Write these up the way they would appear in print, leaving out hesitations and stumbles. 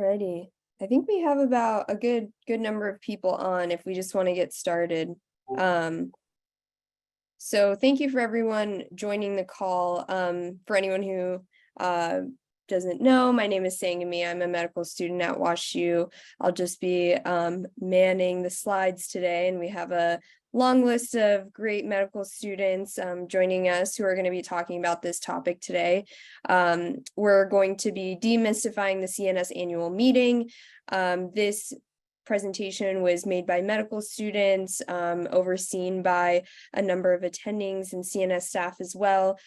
Alrighty. I think we have about a good number of people on if we just want to get started. So thank you for everyone joining the call. For anyone who doesn't know, my name is Sangami. I'm a medical student at WashU. I'll just be manning the slides today, and we have a long list of great medical students joining us who are going to be talking about this topic today. We're going to be demystifying the CNS Annual Meeting. This presentation was made by medical students, overseen by a number of attendings and CNS staff as well.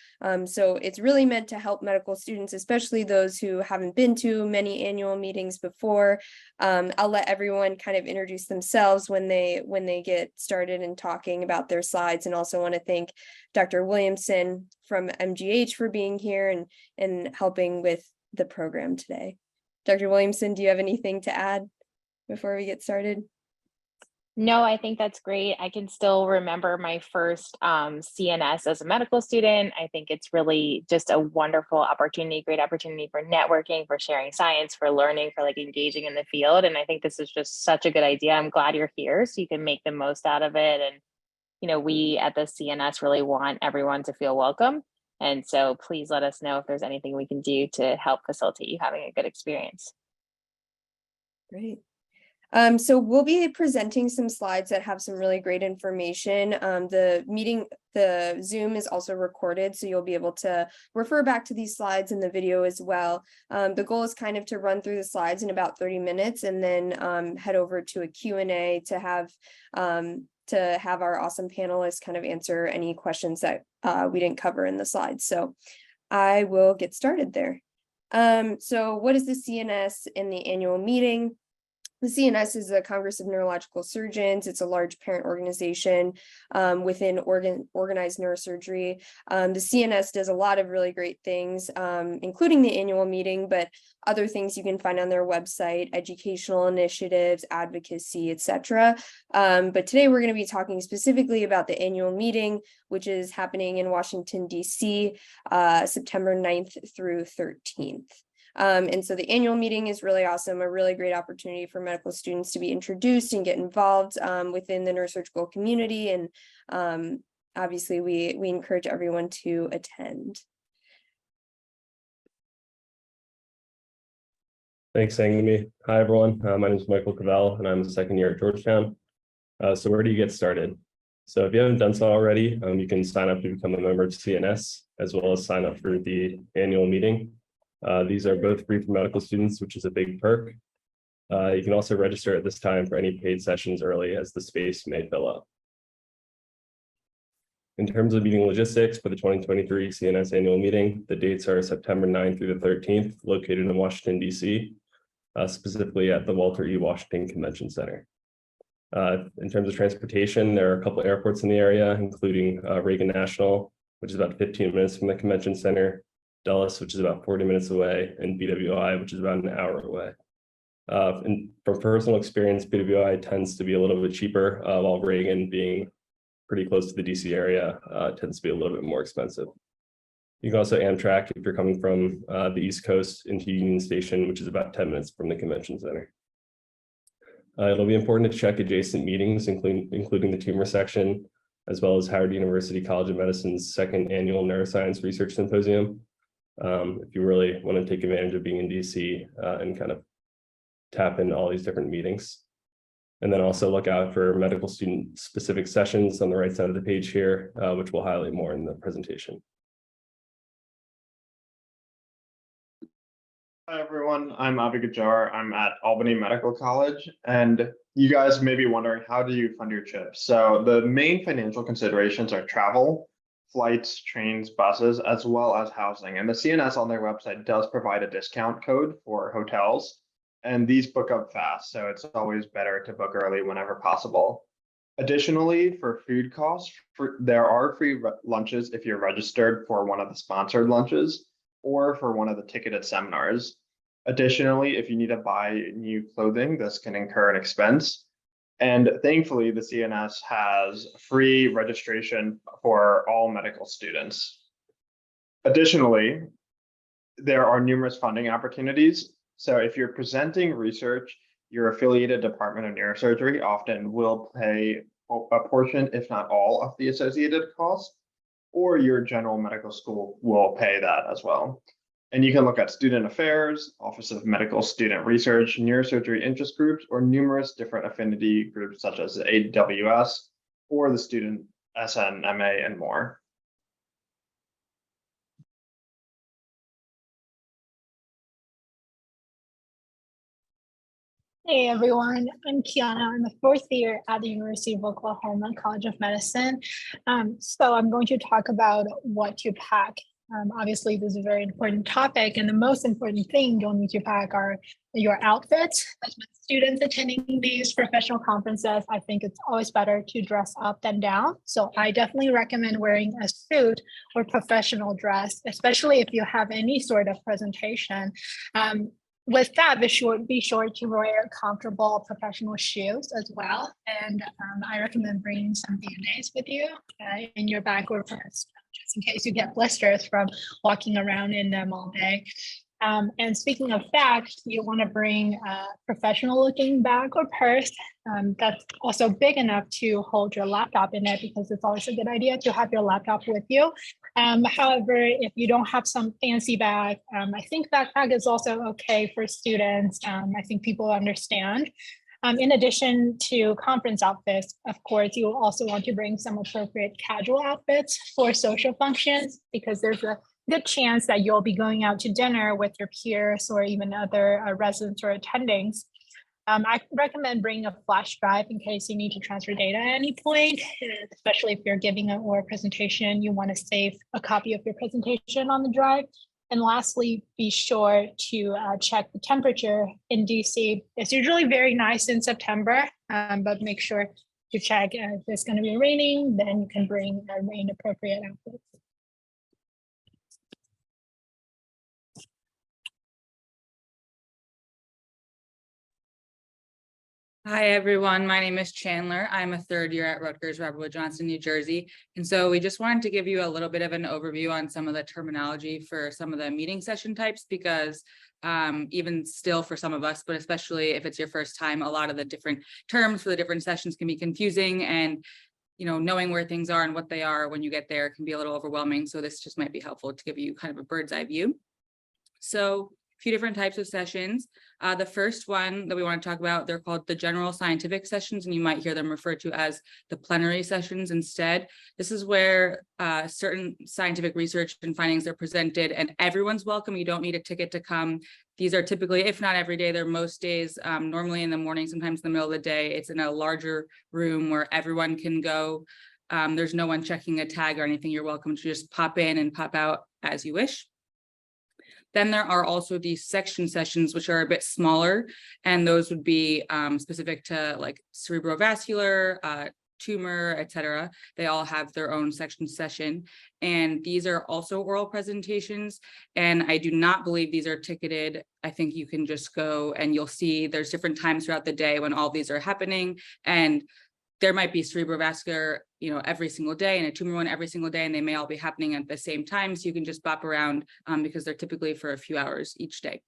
So it's really meant to help medical students, especially those who haven't been to many annual meetings before. I'll let everyone kind of introduce themselves when they get started in talking about their slides, and also want to thank Dr. Williamson from MGH for being here and helping with the program today. Dr. Williamson, do you have anything to add before we get started? No, I think that's great. I can still remember my first CNS as a medical student. I think it's really just a wonderful opportunity, great opportunity for networking, for sharing science, for learning, for like engaging in the field. And I think this is just such a good idea. I'm glad you're here so you can make the most out of it. And, you know, we at the CNS really want everyone to feel welcome. And so please let us know if there's anything we can do to help facilitate you having a good experience. Great. So we'll be presenting some slides that have some really great information. The Zoom is also recorded, so you'll be able to refer back to these slides in the video as well. The goal is kind of to run through the slides in about 30 minutes and then head over to a Q&A to have our awesome panelists kind of answer any questions that we didn't cover in the slides. So I will get started there. So what is the CNS in the annual meeting? The CNS is the Congress of Neurological Surgeons. It's a large parent organization within organized neurosurgery. The CNS does a lot of really great things, including the annual meeting, but other things you can find on their website, educational initiatives, advocacy, etc. But today we're going to be talking specifically about the annual meeting, which is happening in Washington, D.C., September 9th through 13th. And so the annual meeting is really awesome, a really great opportunity for medical students to be introduced and get involved within the neurosurgical community. And obviously we encourage everyone to attend. Thanks, Sangami. Hi, everyone. My name is Michael Cavell, and I'm a second year at Georgetown. So where do you get started? So if you haven't done so already, you can sign up to become a member of CNS, as well as sign up for the annual meeting. These are both free for medical students, which is a big perk. You can also register at this time for any paid sessions early, as the space may fill up. In terms of meeting logistics for the 2023 CNS annual meeting, the dates are September 9th through the 13th, located in Washington, D.C., specifically at the Walter E. Washington Convention Center. In terms of transportation, there are a couple airports in the area, including Reagan National, which is about 15 minutes from the convention center, Dulles, which is about 40 minutes away, and BWI, which is about an hour away. And from personal experience, BWI tends to be a little bit cheaper, while Reagan, being pretty close to the DC area, tends to be a little bit more expensive. You can also Amtrak if you're coming from the East Coast into Union Station, which is about 10 minutes from the convention center. It'll be important to check adjacent meetings, including the tumor section, as well as Howard University College of Medicine's second annual Neuroscience Research Symposium. If you really want to take advantage of being in DC and kind of tap into all these different meetings. And then also look out for medical student specific sessions on the right side of the page here, which we'll highlight more in the presentation. Hi everyone, I'm Avi Gajar. I'm at Albany Medical College, and you guys may be wondering, how do you fund your trip? So the main financial considerations are travel, flights, trains, buses, as well as housing. And the CNS on their website does provide a discount code for hotels, and these book up fast, so it's always better to book early whenever possible. Additionally, for food costs, there are free lunches if you're registered for one of the sponsored lunches or for one of the ticketed seminars. Additionally, if you need to buy new clothing, this can incur an expense. And thankfully, the CNS has free registration for all medical students. Additionally, there are numerous funding opportunities. So if you're presenting research, your affiliated department of neurosurgery often will pay a portion, if not all, of the associated costs, or your general medical school will pay that as well. And you can look at student affairs, Office of Medical Student Research, neurosurgery interest groups, or numerous different affinity groups such as the AWS or the student SNMA and more. Hey everyone, I'm Kiana. I'm a fourth year at the University of Oklahoma College of Medicine. So I'm going to talk about what to pack. Obviously, this is a very important topic, and the most important thing you'll need to pack are your outfits. As with students attending these professional conferences, I think it's always better to dress up than down. So I definitely recommend wearing a suit or professional dress, especially if you have any sort of presentation. With that, be sure to wear comfortable professional shoes as well. And I recommend bringing some band-aids with you in your bag or purse, just in case you get blisters from walking around in them all day. And speaking of bags, you want to bring a professional looking bag or purse that's also big enough to hold your laptop in it, because it's always a good idea to have your laptop with you. However, if you don't have some fancy bag, I think backpack is also okay for students. I think people understand. In addition to conference outfits, of course, you will also want to bring some appropriate casual outfits for social functions, because there's a good chance that you'll be going out to dinner with your peers or even other residents or attendings. I recommend bringing a flash drive in case you need to transfer data at any point, especially if you're giving an oral presentation, you want to save a copy of your presentation on the drive. And lastly, be sure to check the temperature in DC. It's usually very nice in September, but make sure to check if it's going to be raining, then you can bring rain appropriate outfits. Hi, everyone. My name is Chandler. I'm a third year at Rutgers Robert Wood Johnson, New Jersey. And so we just wanted to give you a little bit of an overview on some of the terminology for some of the meeting session types, because even still for some of us, but especially if it's your first time, a lot of the different terms for the different sessions can be confusing, and knowing where things are and what they are when you get there can be a little overwhelming. So this just might be helpful to give you kind of a bird's eye view. So a few different types of sessions. The first one that we want to talk about, they're called the general scientific sessions, and you might hear them referred to as the plenary sessions instead. This is where certain scientific research and findings are presented, and everyone's welcome. You don't need a ticket to come. These are typically, if not every day, they're most days, normally in the morning, sometimes in the middle of the day. It's in a larger room where everyone can go. There's no one checking a tag or anything. You're welcome to just pop in and pop out as you wish. Then there are also these section sessions, which are a bit smaller, and those would be specific to like cerebrovascular, tumor, etc. They all have their own section session, and these are also oral presentations, and I do not believe these are ticketed. I think you can just go and you'll see there's different times throughout the day when all these are happening, and there might be cerebrovascular, every single day, and a tumor one every single day, and they may all be happening at the same time. So you can just bop around because they're typically for a few hours each day.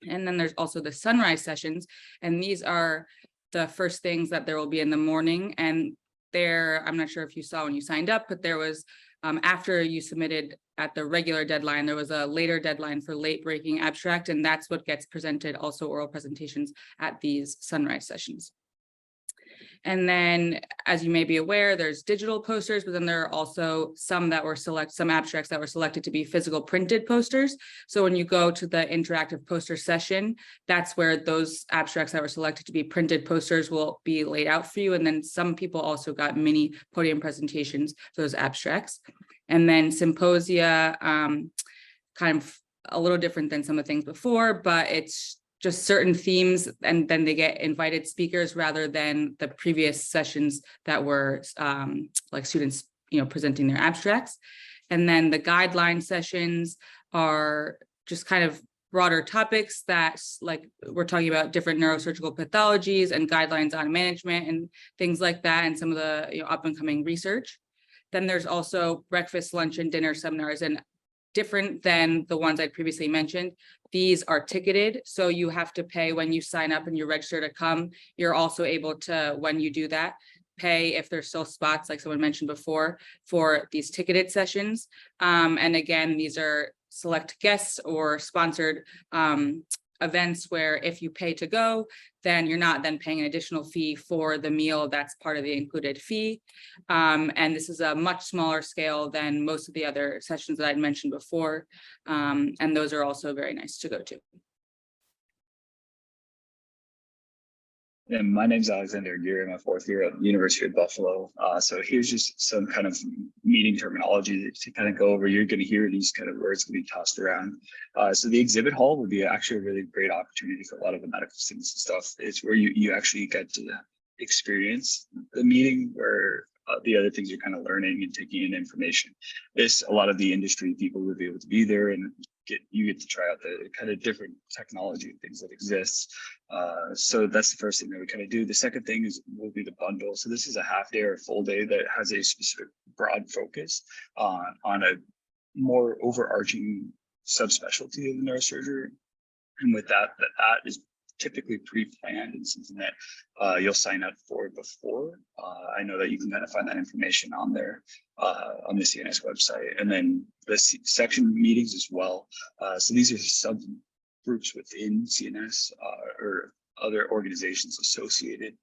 And then there's also the sunrise sessions, and these are the first things that there will be in the morning. And I'm not sure if you saw when you signed up, but there was, after you submitted at the regular deadline, there was a later deadline for late breaking abstract, and that's what gets presented, also oral presentations at these sunrise sessions. And then, as you may be aware, there's digital posters, but then there are also some abstracts that were selected to be physical printed posters. So when you go to the interactive poster session, that's where those abstracts that were selected to be printed posters will be laid out for you. And then some people also got mini podium presentations for those abstracts. And then symposia, kind of a little different than some of the things before, but it's just certain themes, and then they get invited speakers rather than the previous sessions that were like students, presenting their abstracts. And then the guideline sessions are just kind of broader topics that, like, we're talking about different neurosurgical pathologies and guidelines on management and things like that, and some of the up and coming research. Then there's also breakfast, lunch, and dinner seminars, and different than the ones I previously mentioned. These are ticketed, so you have to pay when you sign up and you register to come. You're also able to, when you do that, pay if there's still spots, like someone mentioned before, for these ticketed sessions. And again, these are select guests or sponsored events where if you pay to go, then you're not then paying an additional fee for the meal that's part of the included fee. And this is a much smaller scale than most of the other sessions that I'd mentioned before. And those are also very nice to go to. And my name's Alexander Aguirre. I'm a fourth year at the University of Buffalo. So here's just some kind of meeting terminology to kind of go over. You're going to hear these kind of words going to be tossed around. So the exhibit hall would be actually a really great opportunity for a lot of the medical students and stuff. It's where you actually get to experience the meeting, where the other things you're kind of learning and taking in information. A lot of the industry people would be able to be there, and you get to try out the kind of different technology and things that exist. So that's the first thing that we kind of do. The second thing will be the bundle. So this is a half day or a full day that has a specific broad focus on a more overarching subspecialty of the neurosurgery. And with that is typically pre-planned and something that you'll sign up for before. I know that you can kind of find that information on there on the CNS website, and then the section meetings as well. So these are subgroups within CNS or other organizations associated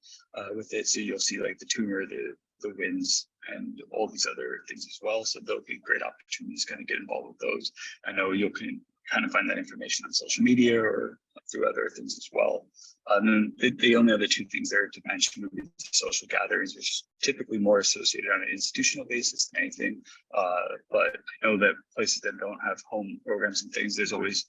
with it. So you'll see like the tumor, the WINS, and all these other things as well. So there'll be great opportunities to kind of get involved with those. I know you can kind of find that information on social media or through other things as well. And then the only other two things there to mention would be social gatherings, which is typically more associated on an institutional basis than anything. But I know that places that don't have home programs and things, there's always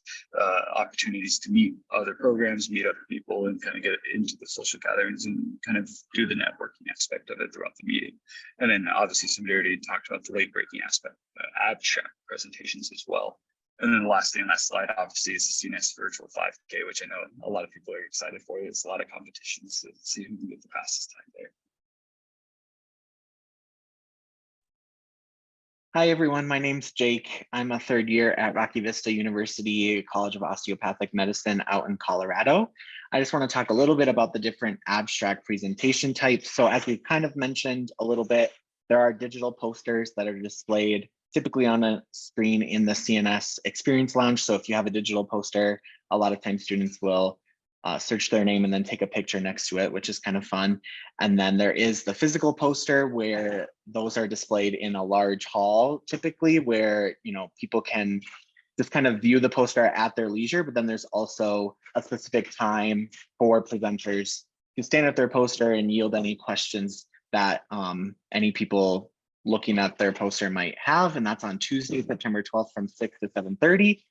opportunities to meet other programs, meet other people, and kind of get into the social gatherings and kind of do the networking aspect of it throughout the meeting. And then obviously somebody already talked about the late breaking aspect, abstract presentations as well. And then the last thing on that slide, obviously, is the CNS Virtual 5K, which I know a lot of people are excited for. There's a lot of competitions to see who can get the fastest time there. Hi, everyone. My name's Jake. I'm a third year at Rocky Vista University College of Osteopathic Medicine out in Colorado. I just want to talk a little bit about the different abstract presentation types. So as we've kind of mentioned a little bit, there are digital posters that are displayed typically on a screen in the CNS Experience Lounge. So if you have a digital poster, a lot of times students will search their name and then take a picture next to it, which is kind of fun. And then there is the physical poster, where those are displayed in a large hall, typically, where people can just kind of view the poster at their leisure. But then there's also a specific time for presenters to stand at their poster and yield any questions that any people looking at their poster might have. And that's on Tuesday, September 12th from 6 to 7:30.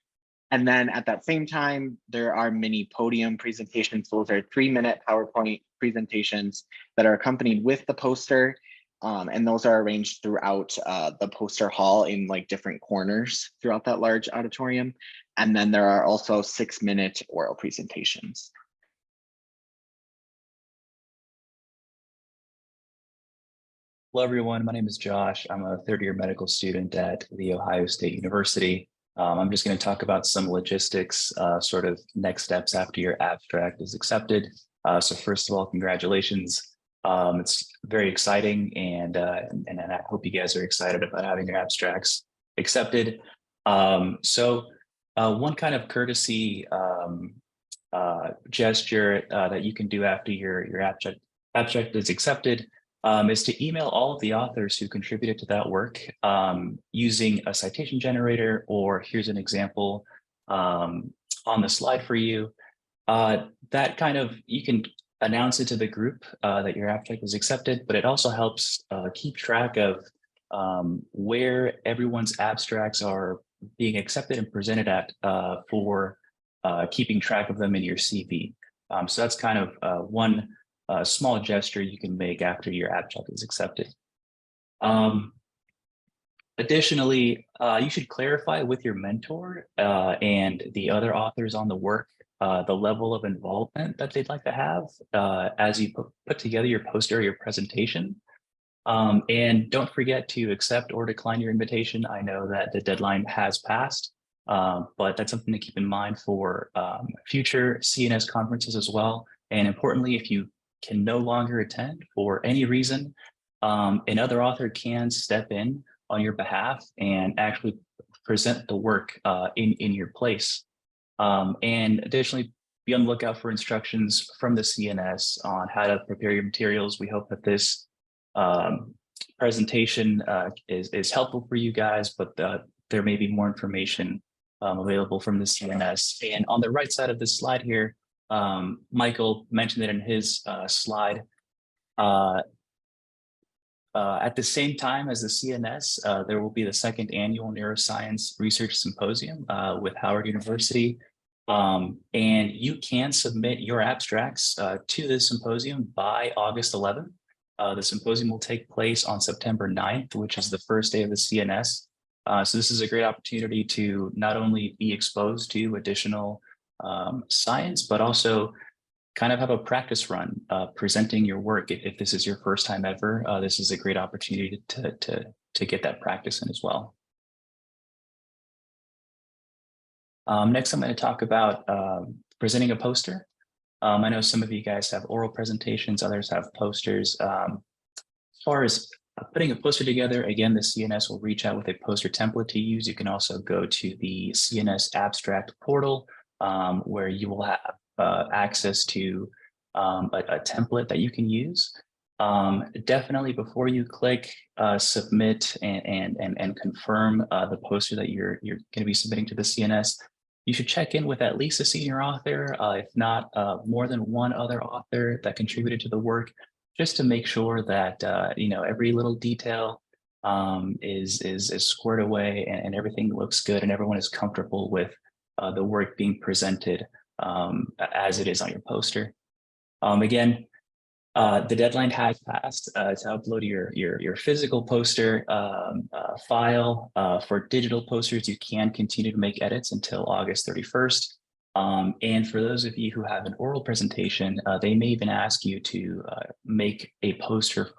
And then at that same time, there are mini podium presentations. Those are 3-minute PowerPoint presentations that are accompanied with the poster. And those are arranged throughout the poster hall in like different corners throughout that large auditorium. And then there are also 6-minute oral presentations. Hello, everyone. My name is Josh. I'm a third-year medical student at The Ohio State University. I'm just going to talk about some logistics, sort of next steps after your abstract is accepted. So first of all, congratulations. It's very exciting, and I hope you guys are excited about having your abstracts accepted. So one kind of courtesy gesture that you can do after your abstract is accepted is to email all of the authors who contributed to that work using a citation generator, or here's an example on the slide for you. That kind of, you can announce it to the group that your abstract is accepted, but it also helps keep track of where everyone's abstracts are being accepted and presented at for keeping track of them in your CV. So that's kind of one small gesture you can make after your abstract is accepted. Additionally, you should clarify with your mentor and the other authors on the work the level of involvement that they'd like to have as you put together your poster or your presentation. And don't forget to accept or decline your invitation. I know that the deadline has passed, but that's something to keep in mind for future CNS conferences as well. And importantly, if you can no longer attend for any reason, another author can step in on your behalf and actually present the work in your place. And additionally, be on the lookout for instructions from the CNS on how to prepare your materials. We hope that this presentation is helpful for you guys, but there may be more information available from the CNS. And on the right side of this slide here, Michael mentioned it in his slide. At the same time as the CNS, there will be the second annual Neuroscience Research Symposium with Howard University. And you can submit your abstracts to this symposium by August 11th. The symposium will take place on September 9th, which is the first day of the CNS. So this is a great opportunity to not only be exposed to additional science, but also kind of have a practice run presenting your work. If this is your first time ever, this is a great opportunity to get that practice in as well. Next, I'm going to talk about presenting a poster. I know some of you guys have oral presentations, others have posters. As far as putting a poster together, again, the CNS will reach out with a poster template to use. You can also go to the CNS abstract portal where you will have access to a template that you can use. Definitely before you click submit and confirm the poster that you're going to be submitting to the CNS, you should check in with at least a senior author, if not more than one other author that contributed to the work, just to make sure that every little detail is squared away and everything looks good and everyone is comfortable with the work being presented as it is on your poster. Again, the deadline has passed to upload your physical poster file. For digital posters, you can continue to make edits until August 31st. And for those of you who have an oral presentation, they may even ask you to make a poster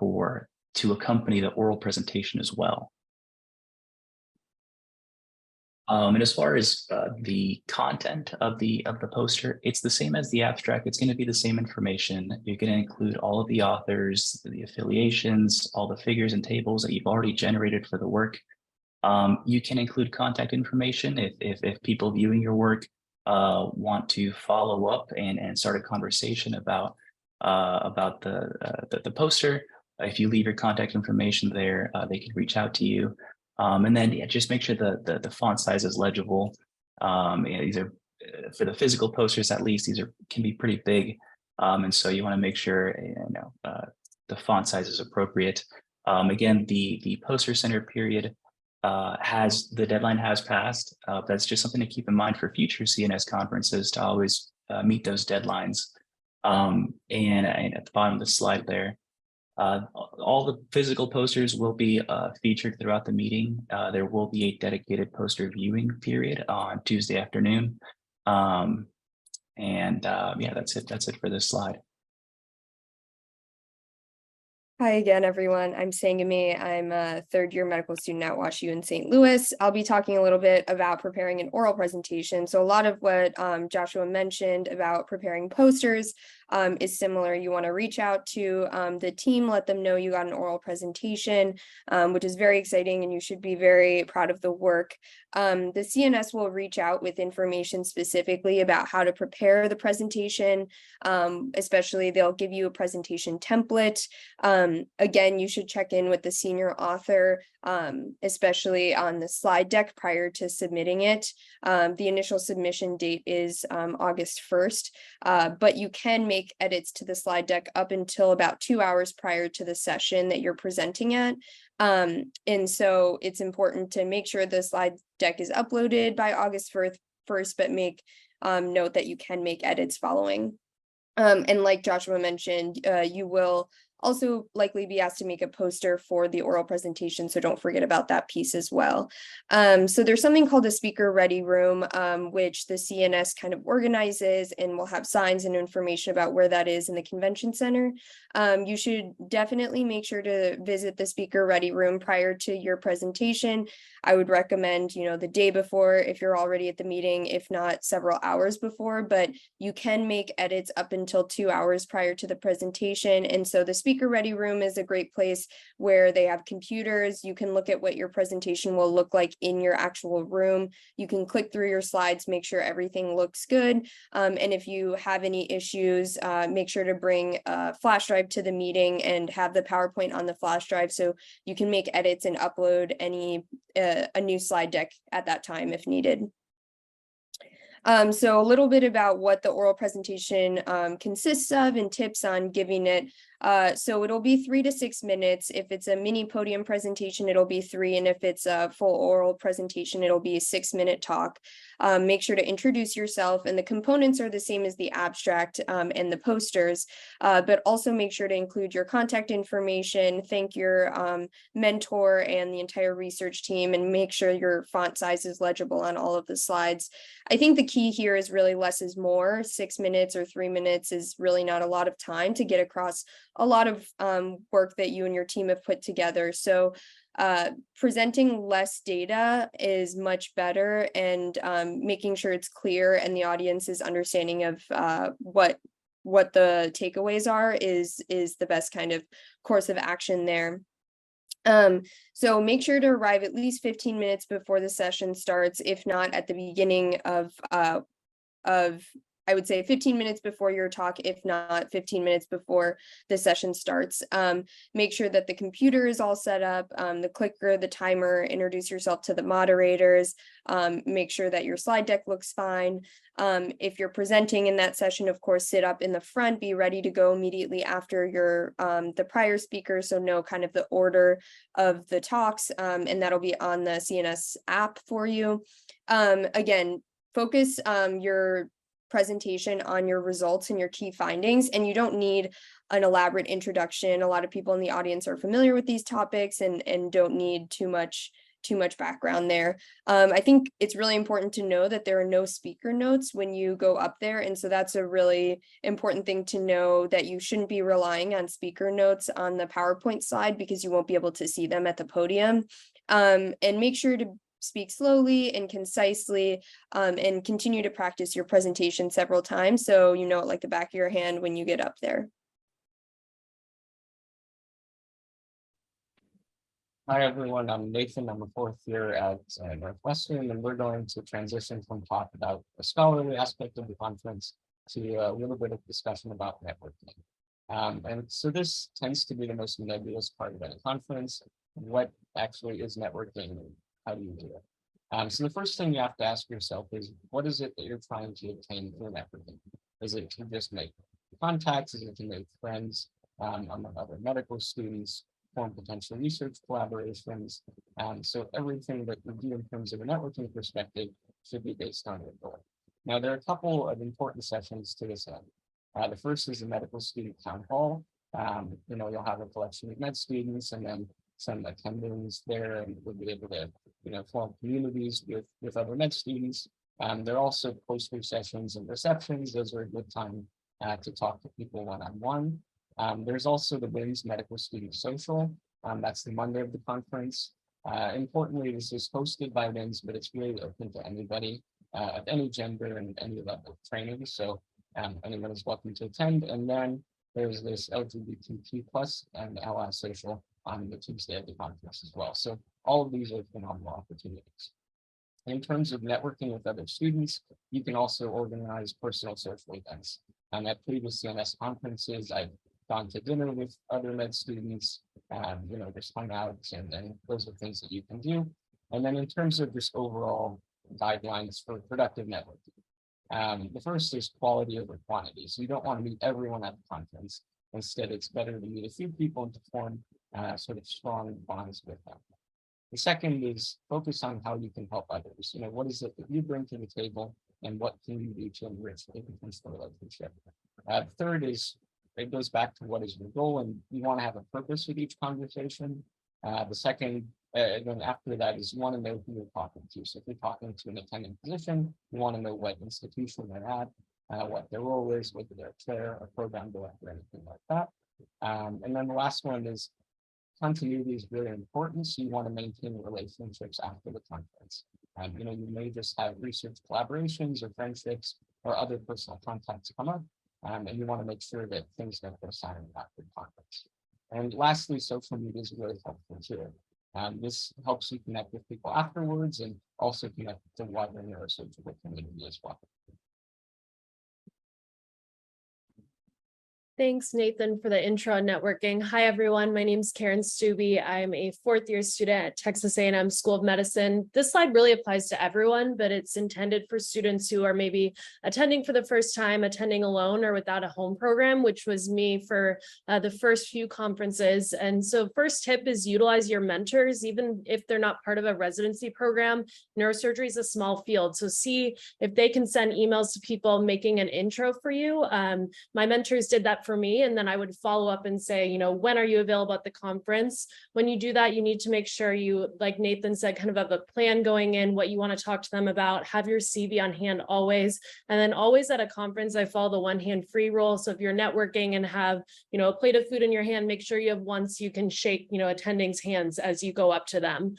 to accompany the oral presentation as well. And as far as the content of the poster, it's the same as the abstract. It's going to be the same information. You're going to include all of the authors, the affiliations, all the figures and tables that you've already generated for the work. You can include contact information if people viewing your work want to follow up and start a conversation about the poster. If you leave your contact information there, they can reach out to you. And then just make sure the font size is legible. These are for the physical posters, at least these can be pretty big. And so you want to make sure the font size is appropriate. Again, the poster center period the deadline has passed. That's just something to keep in mind for future CNS conferences to always meet those deadlines. And at the bottom of the slide there, all the physical posters will be featured throughout the meeting. There will be a dedicated poster viewing period on Tuesday afternoon. Yeah, that's it. That's it for this slide. Hi again, everyone. I'm Sangami. I'm a third-year medical student at WashU in St. Louis. I'll be talking a little bit about preparing an oral presentation. So a lot of what Joshua mentioned about preparing posters is similar. You want to reach out to the team, let them know you got an oral presentation, which is very exciting, and you should be very proud of the work. The CNS will reach out with information specifically about how to prepare the presentation. Especially, they'll give you a presentation template. Again, you should check in with the senior author, especially on the slide deck prior to submitting it. The initial submission date is August 1st, but you can make edits to the slide deck up until about 2 hours prior to the session that you're presenting at. And so it's important to make sure the slide deck is uploaded by August 1st, but make note that you can make edits following. And like Joshua mentioned, you will also likely be asked to make a poster for the oral presentation, so don't forget about that piece as well. So there's something called a speaker ready room, which the CNS kind of organizes, and will have signs and information about where that is in the convention center. You should definitely make sure to visit the speaker ready room prior to your presentation. I would recommend, the day before if you're already at the meeting, if not several hours before, but you can make edits up until 2 hours prior to the presentation. And so the speaker ready room is a great place where they have computers. You can look at what your presentation will look like in your actual room. You can click through your slides, make sure everything looks good. And if you have any issues, make sure to bring a flash drive to the meeting and have the PowerPoint on the flash drive so you can make edits and upload a new slide deck at that time if needed. So a little bit about what the oral presentation consists of and tips on giving it. So it'll be 3 to 6 minutes. If it's a mini podium presentation, it'll be 3. And if it's a full oral presentation, it'll be a 6-minute talk. Make sure to introduce yourself, and the components are the same as the abstract and the posters, but also make sure to include your contact information, thank your mentor and the entire research team, and make sure your font size is legible on all of the slides. I think the key here is really less is more. 6 minutes or 3 minutes is really not a lot of time to get across a lot of work that you and your team have put together. So presenting less data is much better, and making sure it's clear and the audience is understanding of what the takeaways are is the best kind of course of action there. So make sure to arrive at least 15 minutes before the session starts, if not at the beginning of I would say 15 minutes before your talk, if not 15 minutes before the session starts. Make sure that the computer is all set up, the clicker, the timer, introduce yourself to the moderators, make sure that your slide deck looks fine. If you're presenting in that session, of course, sit up in the front, be ready to go immediately after your the prior speaker, so know kind of the order of the talks, and that'll be on the CNS app for you. Again, focus your presentation on your results and your key findings, and you don't need an elaborate introduction. A lot of people in the audience are familiar with these topics and don't need too much background there. I think it's really important to know that there are no speaker notes when you go up there, and so that's a really important thing to know, that you shouldn't be relying on speaker notes on the PowerPoint slide because you won't be able to see them at the podium. And make sure to speak slowly and concisely, and continue to practice your presentation several times so you know it like the back of your hand when you get up there. Hi, everyone. I'm Nathan. I'm a 4th year at Northwestern, and we're going to transition from talk about the scholarly aspect of the conference to a little bit of discussion about networking. And so this tends to be the most nebulous part of any conference. What actually is networking, and how do you do it? So the first thing you have to ask yourself is, what is it that you're trying to obtain through networking? Is it to just make contacts? Is it to make friends among other medical students, form potential research collaborations? So everything that you do in terms of a networking perspective should be based on your goal. Now, there are a couple of important sessions to this end. The first is a medical student town hall. You'll have a collection of med students and then some attendings there, and we'll be able to form communities with other med students. There are also poster sessions and receptions. Those are a good time to talk to people one-on-one. There's also the WINS Medical Student Social. That's the Monday of the conference. Importantly, this is hosted by WINS, but it's really open to anybody of any gender and any level of training. So anyone is welcome to attend. And then there's this LGBTQ plus and ally social on the Tuesday of the conference as well. So all of these are phenomenal opportunities. In terms of networking with other students, you can also organize personal social events. At previous CNS conferences, I've gone to dinner with other med students, just hung out, and those are things that you can do. And then in terms of just overall guidelines for productive networking, the first is quality over quantity. So you don't want to meet everyone at the conference. Instead, it's better to meet a few people and to form sort of strong bonds with them. The second is focus on how you can help others. What is it that you bring to the table, and what can you do to enrich the potential relationship? Third is It goes back to what is your goal, and you want to have a purpose with each conversation. The second, then after that is you want to know who you're talking to. So if you're talking to an attending physician, you want to know what institution they're at, what their role is, whether they're a chair, a program director, anything like that. And then the last one is continuity is really important. So you want to maintain relationships after the conference. You may just have research collaborations or friendships or other personal contacts come up. And you want to make sure that things don't go silent after the conference. And lastly, social media is really helpful too. This helps you connect with people afterwards and also connect with the wider neurosurgical community as well. Thanks, Nathan, for the intro on networking. Hi, everyone. My name is Karen Stubbe. I'm a fourth-year student at Texas A&M School of Medicine. This slide really applies to everyone, but it's intended for students who are maybe attending for the first time, attending alone or without a home program, which was me for the first few conferences. And so first tip is utilize your mentors, even if they're not part of a residency program. Neurosurgery is a small field, so see if they can send emails to people making an intro for you. My mentors did that for me, and then I would follow up and say, when are you available at the conference? When you do that, you need to make sure you, like Nathan said, kind of have a plan going in, what you want to talk to them about, have your CV on hand always. And then always at a conference, I follow the one hand free rule. So if you're networking and have, a plate of food in your hand, make sure you have one so you can shake, attendings' hands as you go up to them.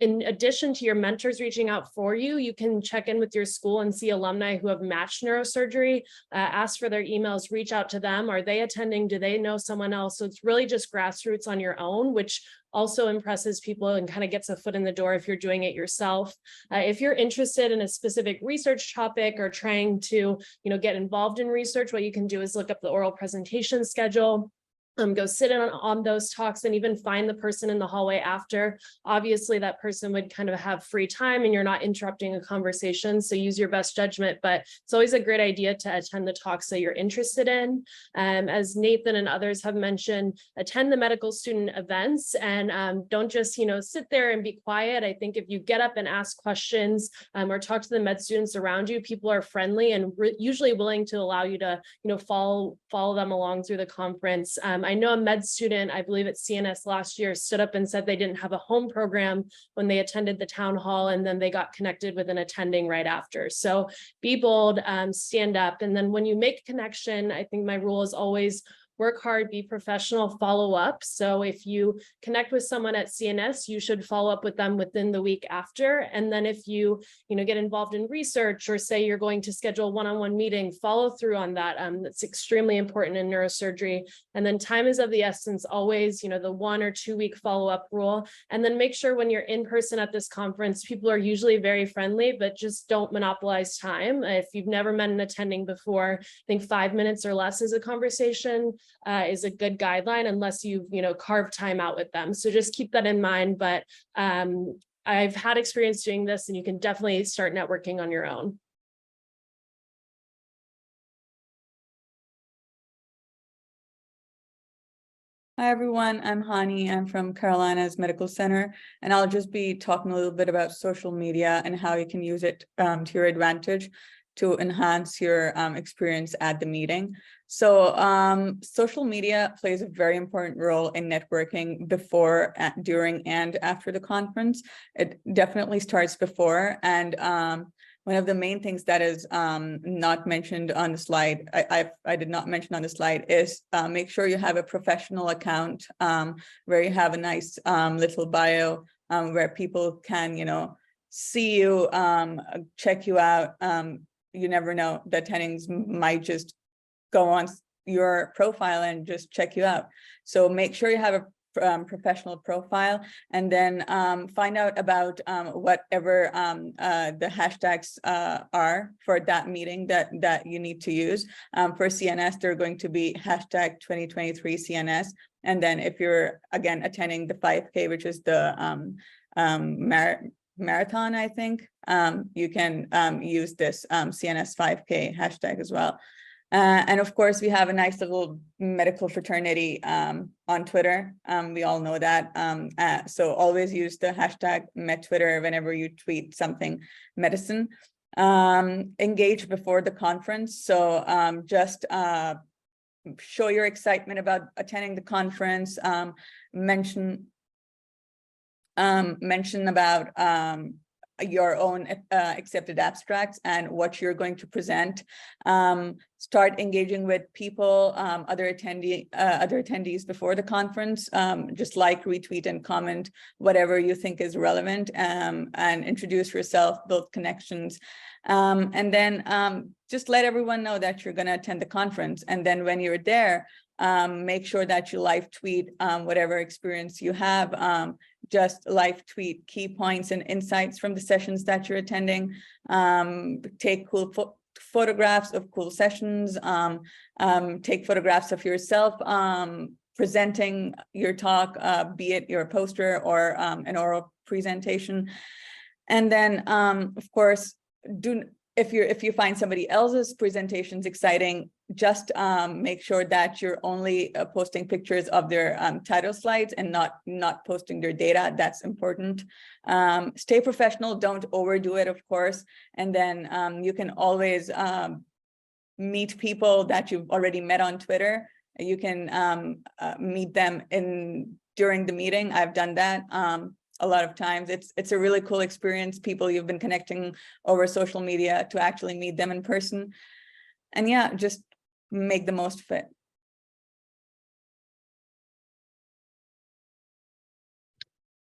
In addition to your mentors reaching out for you, you can check in with your school and see alumni who have matched neurosurgery, ask for their emails, reach out to them. Are they attending? Do they know someone else? So it's really just grassroots on your own, which also impresses people and kind of gets a foot in the door if you're doing it yourself. If you're interested in a specific research topic or trying to, get involved in research, what you can do is look up the oral presentation schedule. Go sit in on those talks and even find the person in the hallway after. Obviously, that person would kind of have free time and you're not interrupting a conversation, so use your best judgment, but it's always a great idea to attend the talks that you're interested in. As Nathan and others have mentioned, attend the medical student events and don't just, sit there and be quiet. I think if you get up and ask questions or talk to the med students around you, people are friendly and usually willing to allow you to, follow them along through the conference. I know a med student, I believe at CNS last year, stood up and said they didn't have a home program when they attended the town hall, and then they got connected with an attending right after. So be bold, stand up. And then when you make a connection, I think my rule is always work hard, be professional, follow up. So if you connect with someone at CNS, you should follow up with them within the week after. And then if you, get involved in research or say you're going to schedule a one-on-one meeting, follow through on that. That's extremely important in neurosurgery. And then time is of the essence, always, the 1 or 2 week follow-up rule. And then make sure when you're in person at this conference, people are usually very friendly, but just don't monopolize time. If you've never met an attending before, I think 5 minutes or less is a conversation. Is a good guideline unless you've, carved time out with them. So just keep that in mind. But I've had experience doing this, and you can definitely start networking on your own. Hi, everyone. I'm Hani. I'm from Carolina's Medical Center, and I'll just be talking a little bit about social media and how you can use it to your advantage to enhance your experience at the meeting. So social media plays a very important role in networking before, during, and after the conference. It definitely starts before. And one of the main things that is not mentioned on the slide, I did not mention on the slide, is make sure you have a professional account where you have a nice little bio where people can, see you, check you out. You never know, the attendings might just go on your profile and just check you out. So make sure you have a professional profile, and then find out about whatever the hashtags are for that meeting that you need to use. For CNS, they're going to be hashtag 2023 CNS. And then if you're, again, attending the 5K, which is the marathon, I think, you can use this CNS 5K hashtag as well. And of course, we have a nice little medical fraternity on Twitter. We all know that. So always use the hashtag MedTwitter whenever you tweet something medicine. Engage before the conference. So just show your excitement about attending the conference, mention about your own accepted abstracts and what you're going to present. Start engaging with people, other attendees before the conference. Just like, retweet, and comment whatever you think is relevant, and introduce yourself, build connections. And then just let everyone know that you're going to attend the conference. And then when you're there, make sure that you live tweet whatever experience you have. Just live tweet key points and insights from the sessions that you're attending. Take cool photographs of cool sessions. Take photographs of yourself presenting your talk, be it your poster or an oral presentation. And then, of course, if you find somebody else's presentations exciting, just make sure that you're only posting pictures of their title slides and not posting their data. That's important. Stay professional, don't overdo it, of course. And then you can always meet people that you've already met on Twitter. You can meet them during the meeting. I've done that. A lot of times it's a really cool experience, people you've been connecting over social media, to actually meet them in person. And yeah, just make the most of it.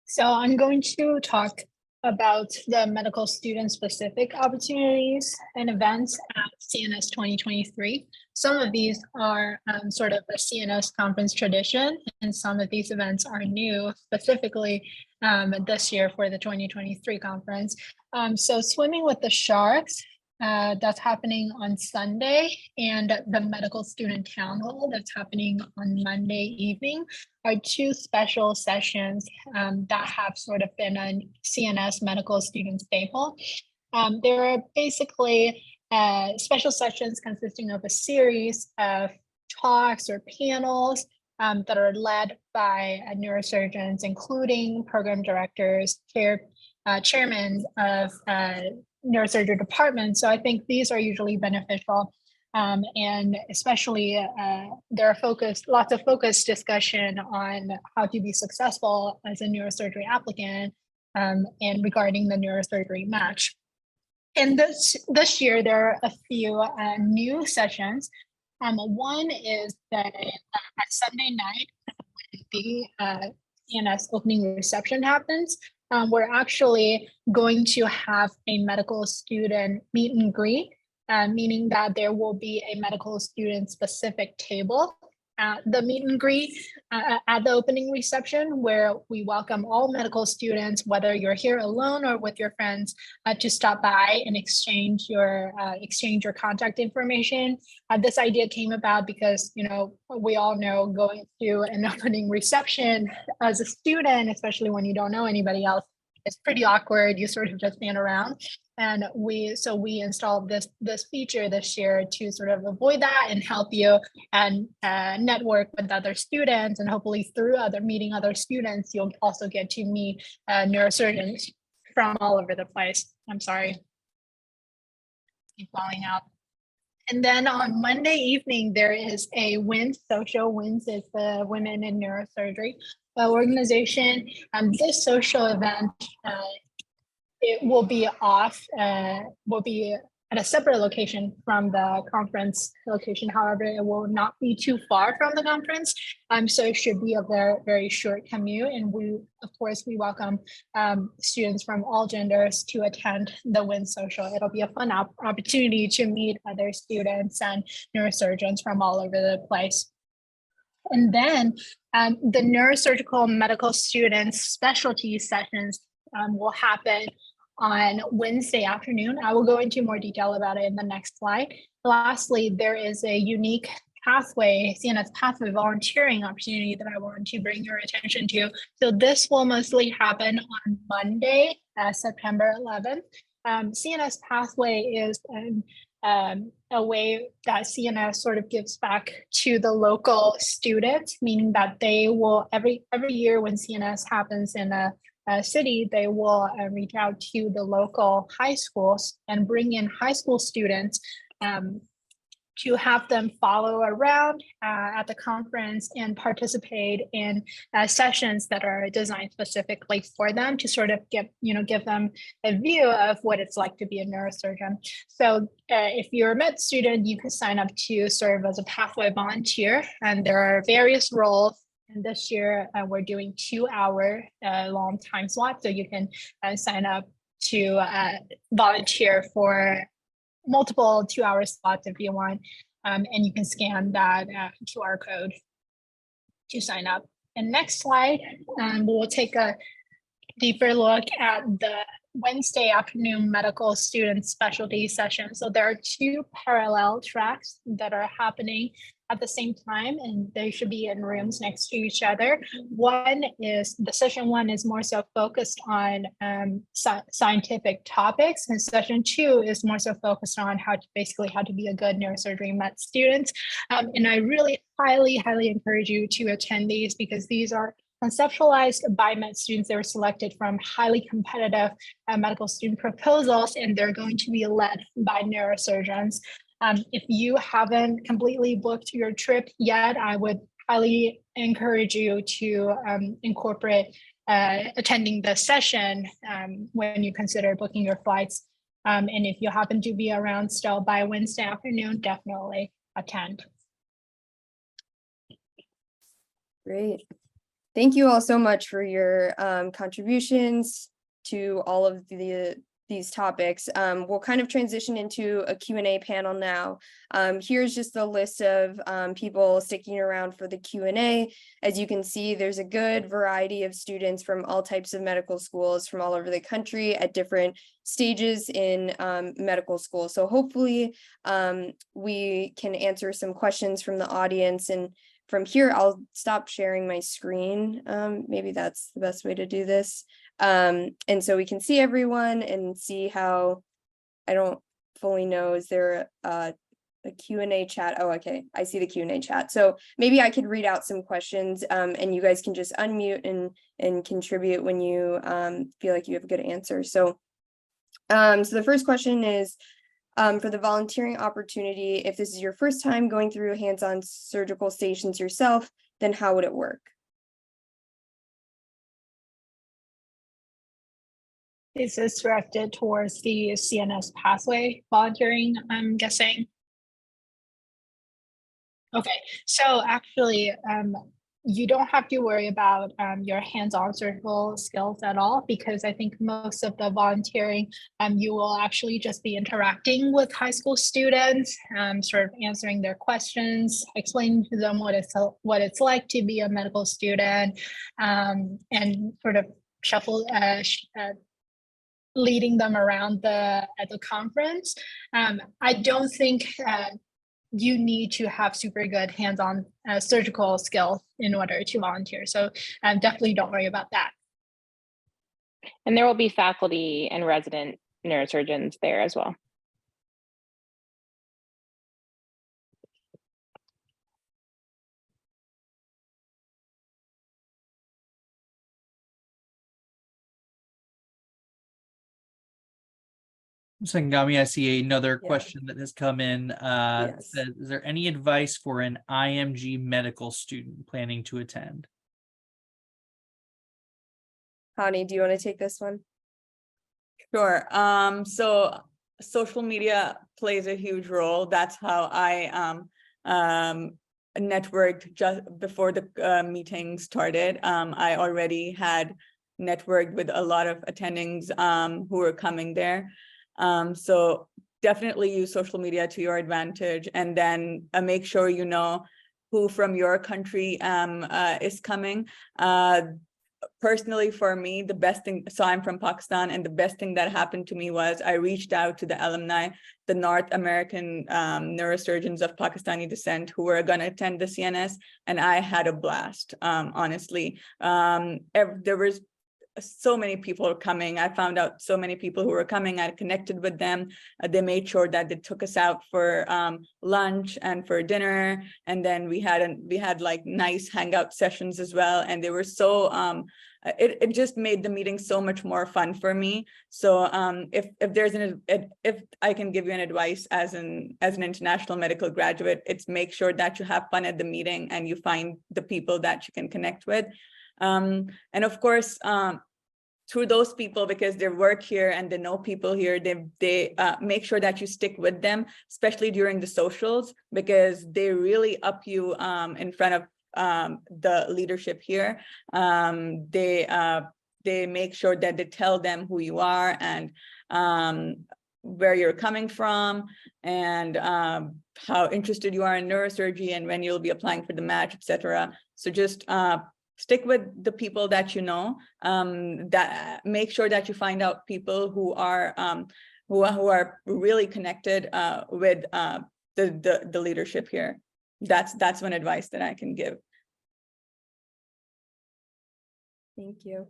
So I'm going to talk about the medical student specific opportunities and events at CNS 2023. Some of these are sort of a CNS conference tradition, and some of these events are new, specifically this year for the 2023 conference. So Swimming with the Sharks, that's happening on Sunday, and the Medical Student Town Hall that's happening on Monday evening are two special sessions that have sort of been a CNS medical student staple. There are basically special sessions consisting of a series of talks or panels that are led by neurosurgeons, including program directors, chairmen of neurosurgery departments. So I think these are usually beneficial. And especially there are lots of focused discussion on how to be successful as a neurosurgery applicant and regarding the neurosurgery match. And this year, there are a few new sessions. One is that at Sunday night, when the CNS opening reception happens, we're actually going to have a medical student meet and greet, meaning that there will be a medical student specific table at the meet and greet at the opening reception, where we welcome all medical students, whether you're here alone or with your friends, to stop by and exchange your contact information. This idea came about because, we all know going to an opening reception as a student, especially when you don't know anybody else, it's pretty awkward. You sort of just stand around. And we installed this feature this year to sort of avoid that and help you and network with other students, and hopefully through meeting other students, you'll also get to meet neurosurgeons from all over the place. I'm sorry, keep falling out. And then on Monday evening, there is a WINS social. WINS is the Women in Neurosurgery organization. This social event, it will be at a separate location from the conference location. However, it will not be too far from the conference. So it should be a very, very short commute. And we welcome students from all genders to attend the WIN social. It'll be a fun opportunity to meet other students and neurosurgeons from all over the place. And then the neurosurgical medical students specialty sessions will happen on Wednesday afternoon. I will go into more detail about it in the next slide. Lastly, there is a unique CNS pathway volunteering opportunity that I want to bring your attention to. So this will mostly happen on Monday, September 11th. CNS pathway is a way that CNS sort of gives back to the local students, meaning that they will every year when CNS happens in a city, they will reach out to the local high schools and bring in high school students to have them follow around at the conference and participate in sessions that are designed specifically for them to sort of give them a view of what it's like to be a neurosurgeon. So if you're a med student, you can sign up to serve as a pathway volunteer, and there are various roles. And this year we're doing 2-hour long time slots, so you can sign up to volunteer for multiple 2-hour slots if you want, and you can scan that QR code to sign up. And next slide, we'll take a deeper look at the Wednesday afternoon medical student specialty session. So there are 2 parallel tracks that are happening at the same time, and they should be in rooms next to each other. Session 1 is more so focused on scientific topics, and session 2 is more so focused on how to be a good neurosurgery med student. And I really highly encourage you to attend these, because these are conceptualized by med students. They were selected from highly competitive medical student proposals, and they're going to be led by neurosurgeons. If you haven't completely booked your trip yet, I would highly encourage you to incorporate attending the session when you consider booking your flights. And if you happen to be around still by Wednesday afternoon, definitely attend. Great. Thank you all so much for your contributions to all of these topics. We'll kind of transition into a Q&A panel now. Here's just a list of people sticking around for the Q&A. As you can see, there's a good variety of students from all types of medical schools from all over the country at different stages in medical school. So hopefully we can answer some questions from the audience, and from here, I'll stop sharing my screen. Maybe that's the best way to do this. And so we can see everyone and see how, I don't fully know, is there a Q&A chat? Oh, okay, I see the Q&A chat. So maybe I could read out some questions and you guys can just unmute and contribute when you feel like you have a good answer. So the first question is, for the volunteering opportunity, if this is your first time going through hands-on surgical stations yourself, then how would it work? Is this directed towards the CNS pathway volunteering, I'm guessing? Okay, so actually, you don't have to worry about your hands-on surgical skills at all, because I think most of the volunteering, you will actually just be interacting with high school students, sort of answering their questions, explaining to them what it's like to be a medical student, and sort of leading them around at the conference. I don't think you need to have super good hands-on surgical skills in order to volunteer. So definitely don't worry about that. And there will be faculty and resident neurosurgeons there as well. Sangami, I see another Yeah. question that has come in. Yes. Says, is there any advice for an IMG medical student planning to attend? Hani, do you want to take this one? Sure. So social media plays a huge role. That's how I networked just before the meeting started. I already had networked with a lot of attendings who were coming there. So definitely use social media to your advantage, and then make sure you know who from your country is coming. Personally, for me, the best thing, so I'm from Pakistan, and the best thing that happened to me was I reached out to the alumni, the North American neurosurgeons of Pakistani descent who were going to attend the CNS, and I had a blast, honestly. There was so many people coming. I found out so many people who were coming. I connected with them. They made sure that they took us out for lunch and for dinner, and then we had like nice hangout sessions as well. And they were so it just made the meeting so much more fun for me. So if I can give you an advice as an international medical graduate, it's make sure that you have fun at the meeting and you find the people that you can connect with. And of course, through those people, because they work here and they know people here, they make sure that you stick with them, especially during the socials, because they really up you in front of the leadership here. They make sure that they tell them who you are and where you're coming from, and how interested you are in neurosurgery and when you'll be applying for the match, etc. So just stick with the people that you know. That make sure that you find out people who are really connected with the leadership here. That's one advice that I can give. Thank you.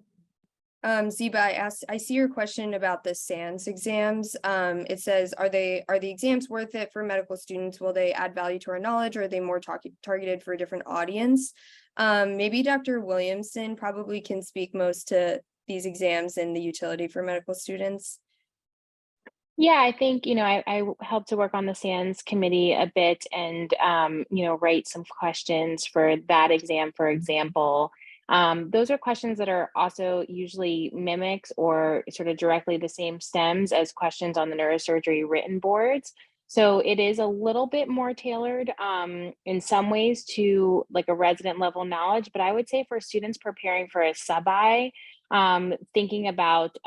Ziba, I see your question about the SANS exams. It says, are the exams worth it for medical students? Will they add value to our knowledge, or are they more targeted for a different audience? Maybe Dr. Williamson probably can speak most to these exams and the utility for medical students. Yeah, I think, I helped to work on the SANS committee a bit and, write some questions for that exam, for example. Those are questions that are also usually mimics or sort of directly the same stems as questions on the neurosurgery written boards. So it is a little bit more tailored in some ways to like a resident level knowledge, but I would say for students preparing for a sub-I, thinking about,